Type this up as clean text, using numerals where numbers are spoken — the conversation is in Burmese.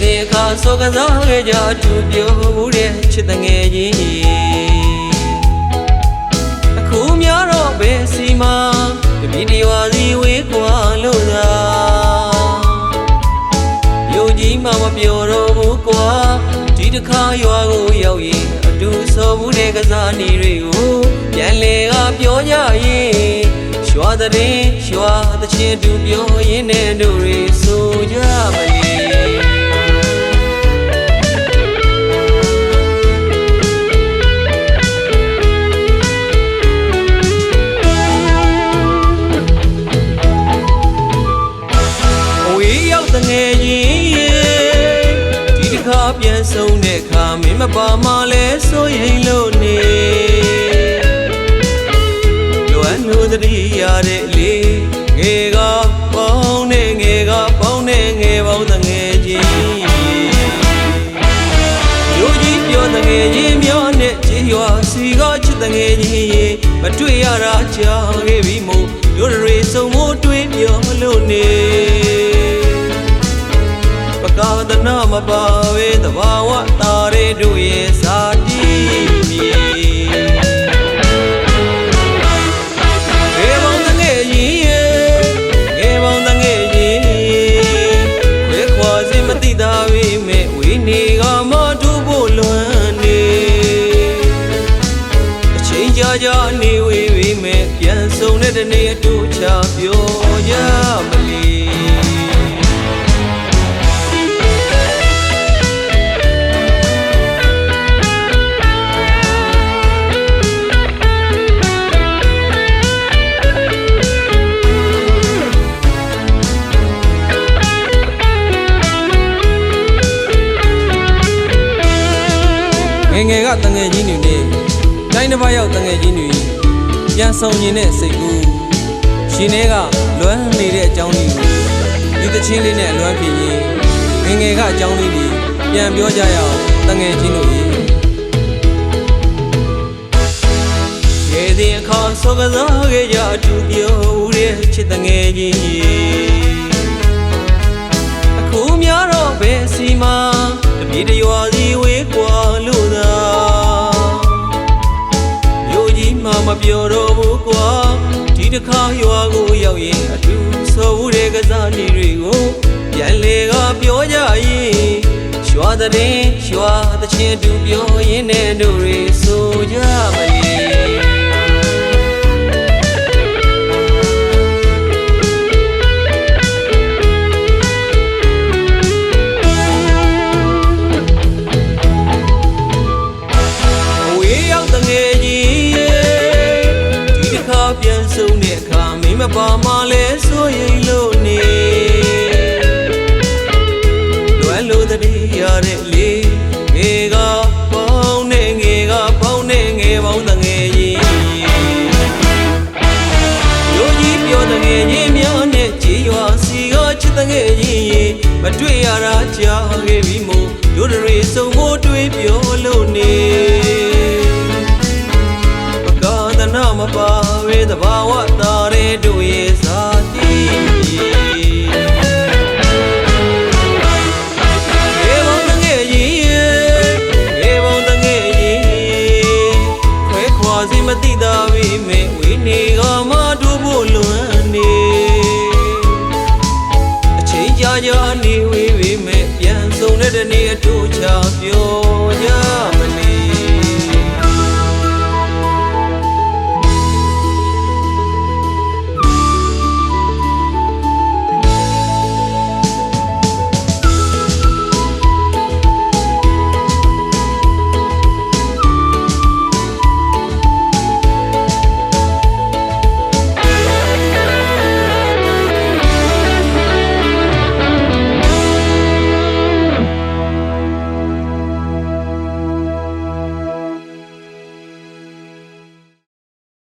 တဲ့အခါစောကစားခဲ့ကြအတူပြောမှုတဲ့ချစ်တငယ်ချင်းအခုများတော့ဘယ်စီမှာတပည့်တရွာစီဝေးကွာလို့သာမြို့ကြီးမှမပြောတော့ဘူးကွာဒီတစ်ခါရွာကိုရောက်ရင်အတူစောမှုတဲ့ကစားနေတွေကိုပြန်လေကပြောကြရင်ရွာတဲ့ရွာသချင်းတူပြောရင်းနဲ့တို့တွေဆိုကြမလေးပြန်ဆုံးတဲ့အခါမင်းမပါမလဲဆိုရင်လို့နေလွမ်းလို့တတိရတဲ့လေငယ်ကပေါင်းနဲ့ငယ်ကပေါင်းနဲ့ငယ်ပေါင်းတငယ်ချင်းလူကြီးပြောတငယ်ချင်းများနဲ့ချစ်ရွာစီကချစ်တငယ်ချင်းမတွေ့ရတာကြာခဲ့ပြီမို့တို့တွေစုံမို့တွေ့ပြောလို့နေကာသနာမပါဝေသဘာဝတာရဲတို့ရဲ့စာတိမြေငယ်ပေါင်းတငယ်ကြီးငယ်ပေါင်းတငယ်ကြီးခွဲခွာစင်မသိတာဝေမဲ့ဝေနေကမတို့ဖို့လွမ်းနေအချိန်ကြာကြာနေဝေဝေမဲ့ပြန်ဆုံးတဲ့တနေ့အတူချပြောကြမလီငယ်ကတငယ်ချင်းတွေနဲ့တိုင်းတစ်ပတ်ရောက်တငယ်ချင်းတွေပြန်ဆောင်ရင်တဲ့စိတ်ကူးရှင်ထဲကလွမ်းနေတဲ့အကြောင်းလေးကိုဒီတချင်းလေးနဲ့အလွမ်းဖြစ်ရင်ငယ်ကအကြောင်းလေးတွေပြန်ပြောကြရအောင်တငယ်ချင်းတို့ရေရဲ့ဒီအခါစောကစားခဲ့ကြအတူပြောတဲ့ချစ်တငယ်ချင်းအခုများတော့ဘယ်စီမှာတပည့်တရွာစီဝေးကွာလို့သာမြို့ကြီးမှမပြောတော့ဘူးကွာဒီတစ်ခါရွာကိုရောက်ရင်အတူစောဘူးတဲ့ကစားနေတွေကိုပြန်လေကပြောကြရင်ရွာတဲ့ရွာသချင်းတူပြောရင်းနဲ့တို့တွေဆိုကြမလေးပြန်ဆုံးတဲ့အခါမင်းမပါမလဲဆိုရင်လို့နေလွမ်းလို့တတိရတဲ့လေငယ်ကပေါင်းနဲ့ငယ်ကပေါင်းနဲ့ငယ်ပေါင်းတငယ်ကြီးလူကြီးပြောတငယ်ချင်းများနဲ့ကြည်ရွာစီကချစ်တငယ်ကြီးမတွေ့ရတာကြာခဲ့ပြီမို့တို့တွေစုံမို့တွေ့ပြောလို့နေနာမပါဝေသဘာဝတာရဲတို့ရဲ့စာတိငယ်ပေါင်းတငယ်ကြီးငယ်ပေါင်းတငယ်ကြီးခွဲခွာစီမသိတာဝေမဲ့ဝေနေကမတို့ဖို့လွမ်းနေအချိန်ကြာကြာနေဝေမဲ့ပြန်ဆုံးတဲ့နေ့အတူချပြော